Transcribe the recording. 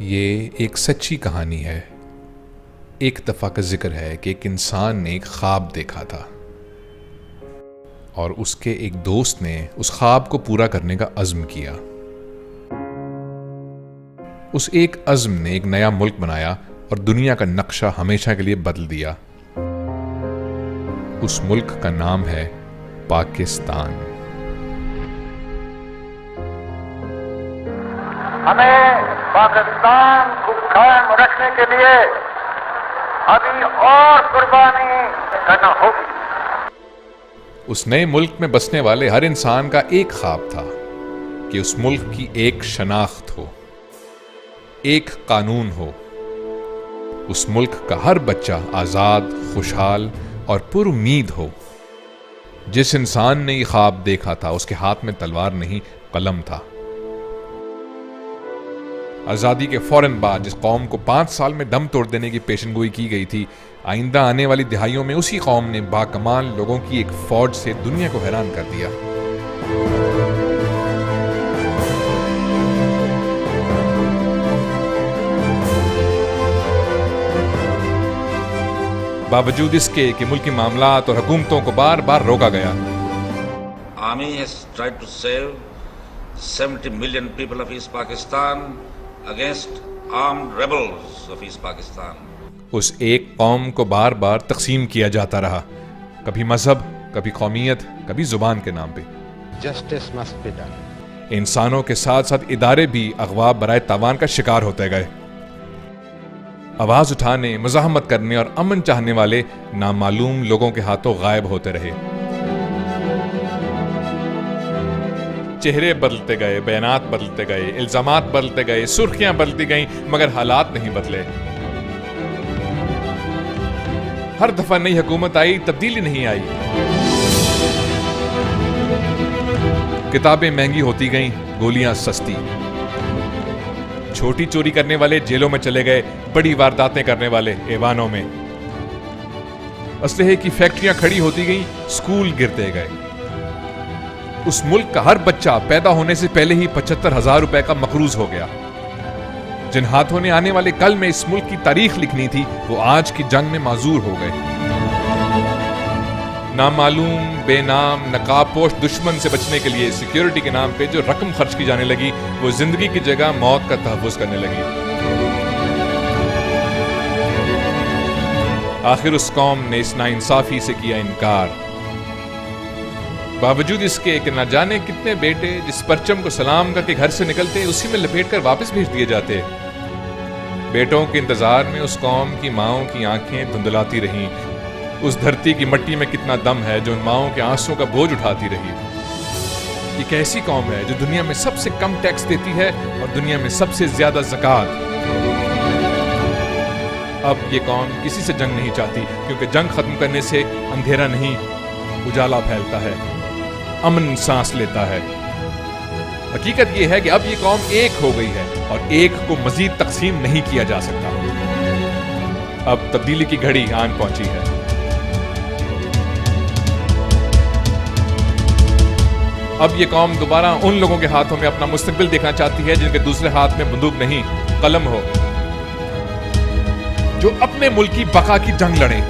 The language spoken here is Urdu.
یہ ایک سچی کہانی ہے۔ ایک دفعہ کا ذکر ہے کہ ایک انسان نے ایک خواب دیکھا تھا اور اس کے ایک دوست نے اس خواب کو پورا کرنے کا عزم کیا۔ اس ایک عزم نے ایک نیا ملک بنایا اور دنیا کا نقشہ ہمیشہ کے لیے بدل دیا۔ اس ملک کا نام ہے پاکستان۔ ہمیں پاکستان کو قائم رکھنے کے لیے ابھی اور قربانی کرنا ہوگی۔ اس نئے ملک میں بسنے والے ہر انسان کا ایک خواب تھا کہ اس ملک کی ایک شناخت ہو، ایک قانون ہو، اس ملک کا ہر بچہ آزاد، خوشحال اور پر امید ہو۔ جس انسان نے یہ خواب دیکھا تھا اس کے ہاتھ میں تلوار نہیں، قلم تھا۔ آزادی کے فوراً بعد جس قوم کو 5 سال میں دم توڑ دینے کی پیشن گوئی کی گئی تھی، آئندہ آنے والی دہائیوں میں اسی قوم نے باکمال لوگوں کی ایک فوج سے دنیا کو حیران کر دیا۔ باوجود اس کے کہ ملکی معاملات اور حکومتوں کو بار بار روکا گیا۔ Army has tried to save 70 million people of East Pakistan against armed rebels of East Pakistan. اس ایک قوم کو بار بار تقسیم کیا جاتا رہا، کبھی مذہب، کبھی قومیت، کبھی زبان کے نام پہ۔ Justice must be done. انسانوں کے ساتھ ساتھ ادارے بھی اغوا برائے تاوان کا شکار ہوتے گئے۔ آواز اٹھانے، مزاحمت کرنے اور امن چاہنے والے نامعلوم لوگوں کے ہاتھوں غائب ہوتے رہے۔ چہرے بدلتے گئے، بیانات بدلتے گئے، الزامات بدلتے گئے، سرخیاں بدلتی گئیں، مگر حالات نہیں بدلے۔ ہر دفعہ نئی حکومت آئی، تبدیلی نہیں آئی۔ کتابیں مہنگی ہوتی گئیں، گولیاں سستی۔ چھوٹی چوری کرنے والے جیلوں میں چلے گئے، بڑی وارداتیں کرنے والے ایوانوں میں۔ اسلحے کی فیکٹریاں کھڑی ہوتی گئیں، سکول گرتے گئے۔ اس ملک کا ہر بچہ پیدا ہونے سے پہلے ہی 75,000 روپے کا مقروض ہو گیا۔ جن ہاتھوں نے آنے والے کل میں اس ملک کی تاریخ لکھنی تھی، وہ آج کی جنگ میں معذور ہو گئے۔ نامعلوم، بے نام، نقاب پوش دشمن سے بچنے کے لیے سیکیورٹی کے نام پہ جو رقم خرچ کی جانے لگی، وہ زندگی کی جگہ موت کا تحفظ کرنے لگی۔ آخر اس قوم نے اس ناانصافی سے کیا انکار۔ باوجود اس کے کہ نہ جانے کتنے بیٹے جس پرچم کو سلام کر کے گھر سے نکلتے اسی میں لپیٹ کر واپس بھیج دیے جاتے۔ بیٹوں کے انتظار میں اس قوم کی ماؤں کی آنکھیں دھندلاتی رہیں۔ اس دھرتی کی مٹی میں کتنا دم ہے جو ان ماؤں کے آنسوں کا بوجھ اٹھاتی رہی۔ ایک ایسی قوم ہے جو دنیا میں سب سے کم ٹیکس دیتی ہے اور دنیا میں سب سے زیادہ زکوٰۃ۔ اب یہ قوم کسی سے جنگ نہیں چاہتی، کیونکہ جنگ ختم کرنے سے اندھیرا نہیں، اجالا پھیلتا ہے، امن سانس لیتا ہے۔ حقیقت یہ ہے کہ اب یہ قوم ایک ہو گئی ہے اور ایک کو مزید تقسیم نہیں کیا جا سکتا۔ اب تبدیلی کی گھڑی آن پہنچی ہے۔ اب یہ قوم دوبارہ ان لوگوں کے ہاتھوں میں اپنا مستقبل دیکھنا چاہتی ہے جن کے دوسرے ہاتھ میں بندوق نہیں، قلم ہو، جو اپنے ملک کی بقا کی جنگ لڑیں۔